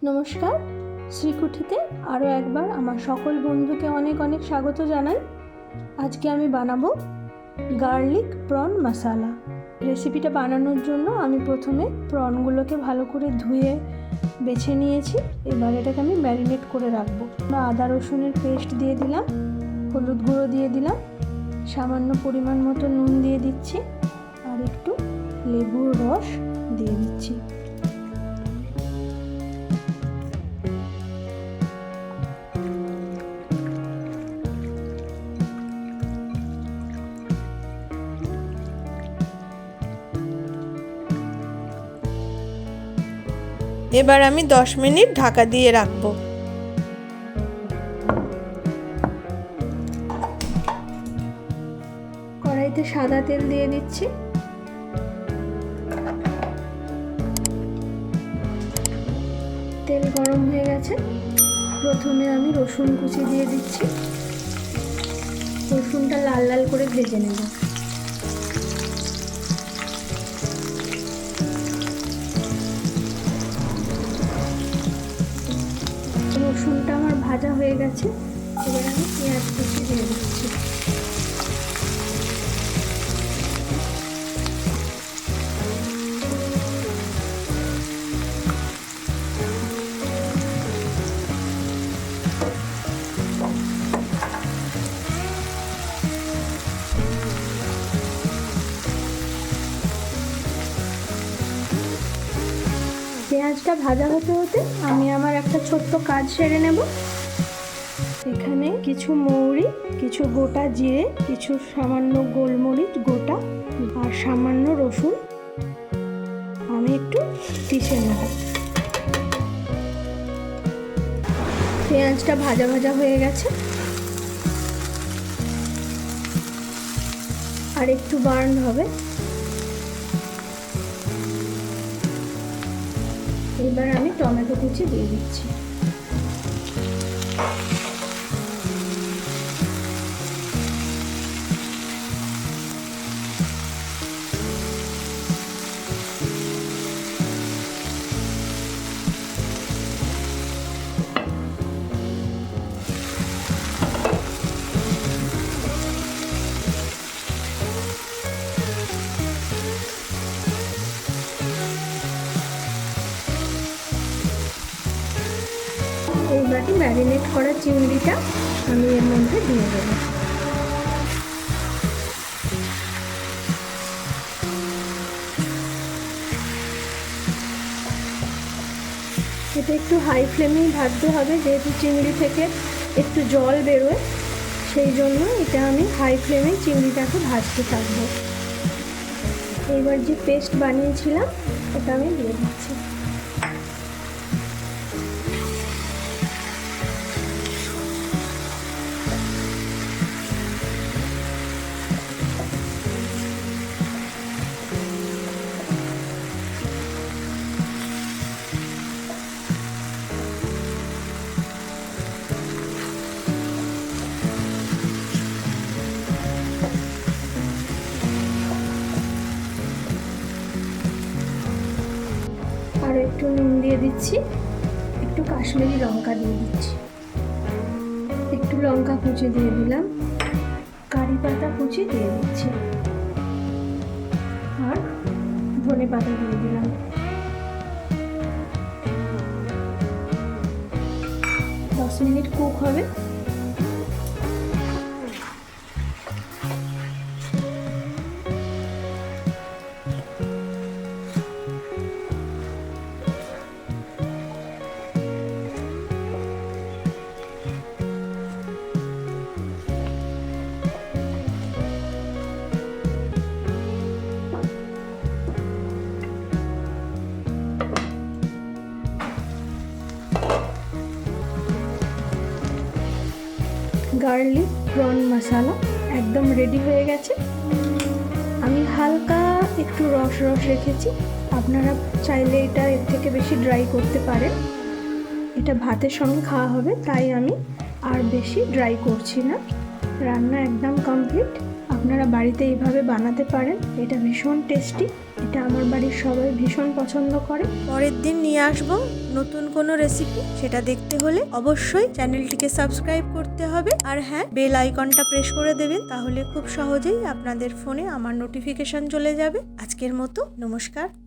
নমস্কার, শ্রীকুঠিতে আরও একবার আমার সকল বন্ধুকে অনেক অনেক স্বাগত জানাই। আজকে আমি বানাবো গার্লিক প্রন মশালা। রেসিপিটা বানানোর জন্য আমি প্রথমে প্রনগুলোকে ভালো করে ধুয়ে বেছে নিয়েছি। এবার এটাকে আমি ম্যারিনেট করে রাখবো। আদা রসুনের পেস্ট দিয়ে দিলাম, হলুদ গুঁড়ো দিয়ে দিলাম, সামান্য পরিমাণ মতো নুন দিয়ে দিচ্ছি, আর একটু লেবুর রস দিয়ে দিচ্ছি। এবার আমি 10 মিনিট ঢাকা দিয়ে রাখবো। কড়াইতে সাদা তেল দিয়ে দিচ্ছি। তেল গরম হয়ে গেছে। প্রথমে আমি রসুন কুচি দিয়ে দিচ্ছি। রসুনটা লাল লাল করে ভেজে নেব। রসুনটা আমার ভাজা হয়ে গেছে। এবার আমি পেঁয়াজ কুচি দিয়ে দিচ্ছি। পেঁয়াজটা ভাজা হতে হতে আমি আমার একটা ছোট্ট কাজ সেরে নেব। এখানে কিছু মৌরি, কিছু গোটা জিরে, কিছু সামান্য গোলমরিচ গোটা আর সামান্য রসুন আমি একটু পিষে নেব। পেঁয়াজটা ভাজা ভাজা হয়ে গেছে, আর একটু বার্ন হবে। এবার আমি টমেটো কুচি দিয়ে দিচ্ছি। এইবারটি ম্যারিনেট করা চিংড়িটা আমি এর মধ্যে দিয়ে দেবো। এটা একটু হাই ফ্লেমেই ভাজতে হবে, যেহেতু চিংড়ি থেকে একটু জল বেরোয়, সেই জন্য এটা আমি হাই ফ্লেমে চিংড়িটাকে ভাজতে থাকবো। এইবার যে পেস্ট বানিয়েছিলাম এটা আমি দিয়ে দিচ্ছি। আর একটু নুন দিয়ে দিচ্ছি, একটু কাশ্মীরি লঙ্কা দিয়ে দিচ্ছি, একটু লঙ্কা কুচি দিয়ে দিলাম, কারি পাতা কুচি দিয়ে দিচ্ছি, আর ধনে পাতা দিয়ে দিলাম। দশ মিনিট কুক হবে। গার্লিক প্রন মশালা একদম রেডি হয়ে গেছে। আমি হালকা একটু রস রেখেছি, আপনারা চাইলে এটা এর থেকে বেশি ড্রাই করতে পারেন। এটা ভাতের সঙ্গে খাওয়া হবে, তাই আমি আর বেশি ড্রাই করছি না। রান্না একদম কমপ্লিট। আপনারা বাড়িতে এইভাবে বানাতে পারেন, এটা ভীষণ টেস্টি। এটা আমার বাড়ির সবাই ভীষণ পছন্দ করে। পরের দিন নিয়ে আসবো নতুন কোনো রেসিপি। সেটা দেখতে হলে অবশ্যই চ্যানেলটিকে সাবস্ক্রাইব করতে হবে, আর হ্যাঁ, বেল আইকনটা প্রেস করে দেবেন, তাহলে খুব সহজেই আপনাদের ফোনে আমার নোটিফিকেশন চলে যাবে। আজকের মতো নমস্কার।